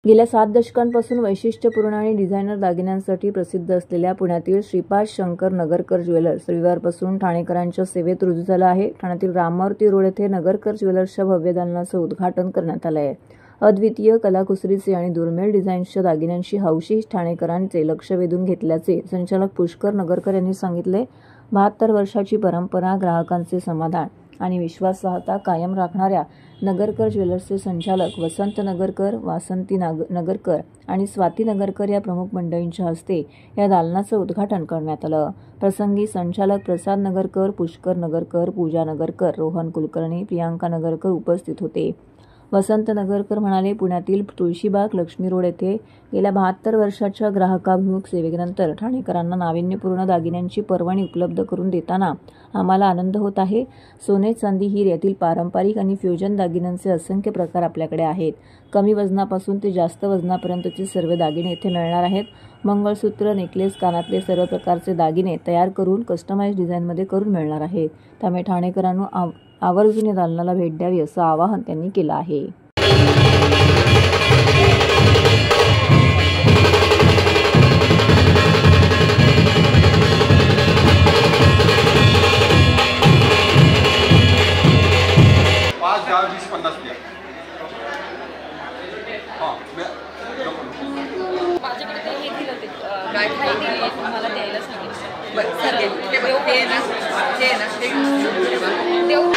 गेल्या 7 दशकांपासून वैशिष्ट्यपूर्ण आणि डिझायनर दागिन्यांसाठी प्रसिद्ध असलेल्या पुण्यातील श्रीपाद शंकर नगरकर ज्वेलर्स रविवारपासून ठाणेकरांच्या सेवेत रुजू झालं आहे। ठाण्यातील रामावती रोड येथे नगरकर ज्वेलर्सच्या भव्य दालनाचं उद्घाटन करण्यात आलं आहे। अद्वितीय कलाकुसरीचे आणि दुर्मिळ डिझाईन्सच्या दागिन्यांशी हौशी ठाणेकरांचे लक्ष वेधून घेतल्याचे संचालक पुष्कर नगरकर यांनी सांगितले। 72 वर्षाची परंपरा, ग्राहकांचे समाधान आणि विश्वासार्हता कायम राखणाऱ्या नगरकर ज्वेलर्सचे संचालक वसंत नगरकर, वासंती नगरकर आणि स्वाती नगरकर या प्रमुख मंडळींच्या हस्ते या दालनाचं उद्घाटन करण्यात आलं। प्रसंगी संचालक प्रसाद नगरकर, पुष्कर नगरकर, पूजा नगरकर, रोहन कुलकर्णी, प्रियांका नगरकर उपस्थित होते। वसंत नगरकर म्हणाले, पुण्यातील तुळशीबाग, लक्ष्मी रोड येथे गेल्या 72 वर्षाच्या ग्राहकाभिमुख सेवेनंतर ठाणेकरांना नाविन्यपूर्ण दागिन्यांची पर्वणी उपलब्ध करून देताना आम्हाला आनंद होत आहे। सोने, चांदी, हिरे यातील पारंपरिक आणि फ्युजन दागिन्यांचे असंख्य प्रकार आपल्याकडे आहेत। कमी वजनापासून ते जास्त वजनापर्यंतचे सर्व दागिने येथे मिळणार आहेत। मंगळसूत्र, नेकलेस, कानातले सर्व प्रकारचे दागिने तयार करून कस्टमाइज डिझाईनमध्ये करून मिळणार आहेत। त्यामुळे ठाणेकरांना आवर्जून या दालनाला भेट द्यावी असं आवाहन त्यांनी केलं आहे। माझ्याकडे ते हे दिलं ते गाठी दिली तुम्हाला द्यायला सांगितलं। बरं चालेल ते बघ ते ना देऊ।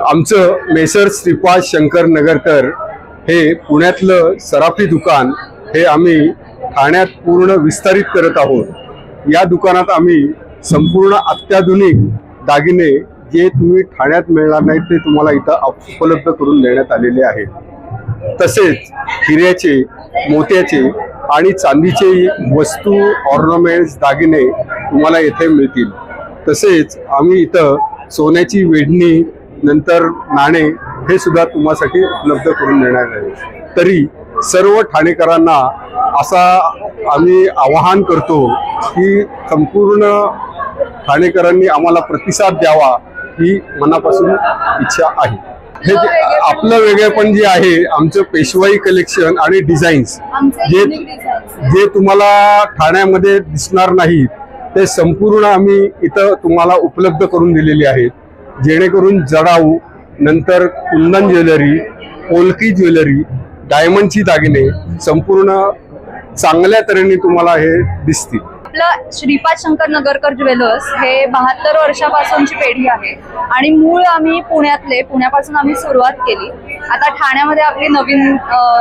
आमचं मेसर श्रीपाद शंकर नगरकर हे पुण्यातलं सराफी दुकान हे आम्ही ठाण्यात पूर्ण विस्तारित करत आहोत। या दुकानात आम्ही संपूर्ण अत्याधुनिक दागिने जे तुम्ही ठाण्यात मिळणार नाहीत ते तुम्हाला इथं उपलब्ध करून देण्यात आलेले आहेत। तसेच हिऱ्याचे, मोत्याचे आणि चांदीचे वस्तू, ऑर्नामेंट्स, दागिने तुम्हाला येथे मिळतील। तसेच आम्ही इथं सोन्याची वेढणी, नंतर नाणे हे सुद्धा तुम्हासाठी उपलब्ध करून देणार आहे। तरी सर्व ठाणेकरांना असा आम्ही आवाहन करतो की संपूर्ण ठाणेकरांनी आम्हाला प्रतिसाद द्यावा ही मनापासून इच्छा आहे। हे आपलं वेगळेपण जे आहे, आमचं पेशवाई कलेक्शन आणि डिझाईन्स जे तुम्हाला ठाण्यामध्ये दिसणार नाही ते संपूर्ण आम्ही इथं तुम्हाला उपलब्ध करून दिलेले आहेत। जेणेकरून जडाऊ, नंतर कुंदन ज्वेलरी, पोलकी ज्वेलरी, डायमंडची दागिने संपूर्ण चांगल्या तऱ्हेने तुम्हाला हे दिसतील। आपलं श्रीपाद शंकर नगरकर ज्वेलर्स हे 72 वर्षापासूनची पिढी आहे आणि मूळ आम्ही पुण्यापासून आम्ही सुरुवात केली। आता ठाण्यामध्ये आपली नवीन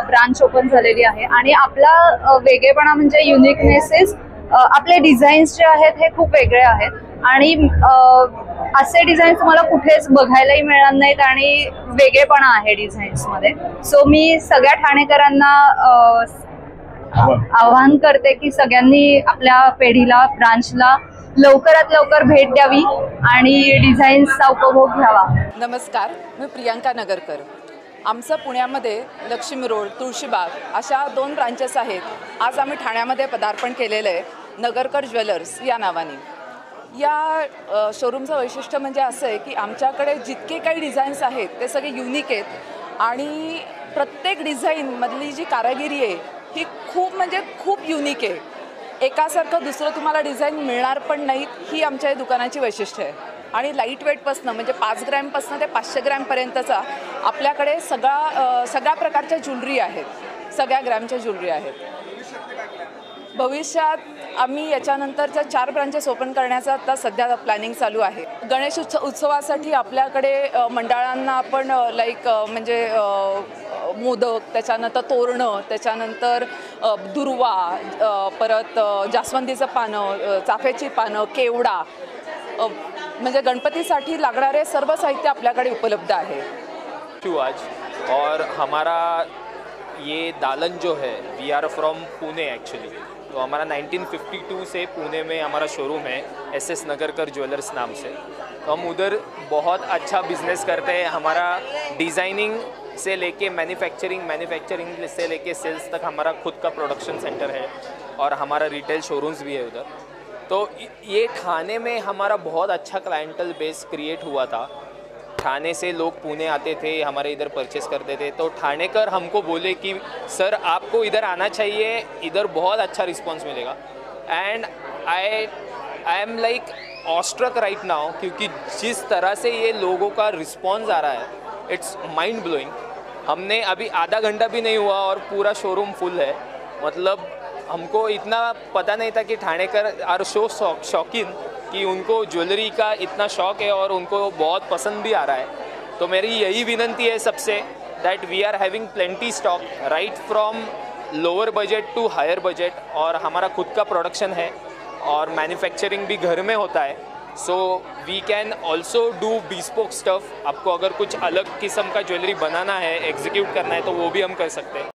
ब्रांच ओपन झालेली आहे आणि आपला वेगळेपणा म्हणजे युनिकनेसेस, आपले डिझाईन्स जे आहेत हे खूप वेगळे आहेत आणि असे डिझाईन्स तुम्हाला कुठेच बघायलाही मिळणार नाहीत आणि वेगळेपणा आहे डिझाईन्समध्ये। सो मी सगळ्या ठाणेकरांना आवाहन करते की सगळ्यांनी आपल्या पेढीला, ब्रांचला लवकरात लवकर भेट द्यावी आणि डिझाईन्सचा उपभोग घ्यावा। नमस्कार, मी प्रियांका नगरकर। आमचं पुण्यामध्ये लक्ष्मी रोड, तुळशीबाग अशा 2 ब्रांचेस आहेत। आज आम्ही ठाण्यामध्ये पदार्पण केलेलं आहे नगरकर ज्वेलर्स या नावाने। या शोरूमचं वैशिष्ट्य म्हणजे असं आहे की आमच्याकडे जितके काही डिझाईन्स आहेत ते सगळे युनिक आहेत आणि प्रत्येक डिझाईनमधली जी कारागिरी आहे ही खूप युनिक आहे। एकासारखं दुसरं तुम्हाला डिझाईन मिळणार पण नाहीत, ही आमच्या या दुकानाची वैशिष्ट्य आहे। आणि लाईट वेटपासनं म्हणजे 5 ग्रॅमपासनं ते 500 ग्रॅमपर्यंतचा आपल्याकडे सगळ्या प्रकारच्या ज्वेलरी आहेत, सगळ्या ग्रॅमच्या ज्वेलरी आहेत। भविष्यात आम्ही याच्यानंतरच्या 4 ब्रांचेस ओपन करण्याचा आता सध्या प्लॅनिंग चालू आहे। गणेश उत्सवासाठी आपल्याकडे मंडळांना आपण म्हणजे मोदक, त्याच्यानंतर तोरणं, त्याच्यानंतर दुर्वा, परत जास्वंदीचं पानं, चाफ्याची पानं, केवडा, म्हणजे गणपतीसाठी लागणारे सर्व साहित्य आपल्याकडे उपलब्ध आहे। और हमारा ये दालन जो है, we are from Pune actually. तो हमारा 1952 से पुणे में हमारा शोरूम है, SS नगरकर ज्वेलर्स नाम से। तो हम उधर बहुत अच्छा बिजनेस करते हैं। हमारा डिज़ाइनिंग से लेके मैन्युफैक्चरिंग से लेके सेल्स तक हमारा खुद का प्रोडक्शन सेंटर है और हमारा रिटेल शोरूम्स भी है उधर। तो ये ठाणे में हमारा बहुत अच्छा क्लाइंटल बेस क्रिएट हुआ था। ठाणे से लोग पुणे आते थे, हमारे इधर परचेस करते थे। तो ठाणेकर हमको बोले कि सर आपको इधर आना चाहिए, इधर बहुत अच्छा रिस्पॉन्स मिलेगा। And I am like awestruck right now, क्योंकि जिस तरह से ये लोगों का रिस्पॉन्स आ रहा है, इट्स माइंड ब्लोइंग। हमने अभी आधा घंटा भी नहीं हुआ और पूरा शोरूम फुल है। मतलब हमको इतना पता नहीं था कि ठाणेकर आर सो शौकीन कि उनको ज्वेलरी का इतना शौक है और उनको बहुत पसंद भी आ रहा है। तो मेरी यही विनंती है सबसे, that we are having plenty stock right from lower budget to higher budget, और हमारा खुद का प्रोडक्शन है और मैन्युफैक्चरिंग भी घर में होता है। So we can also do bespoke stuff. आपको अगर कुछ अलग किस्म का ज्वेलरी बनाना है, एग्जीक्यूट करना है, तो वो भी हम कर सकते हैं।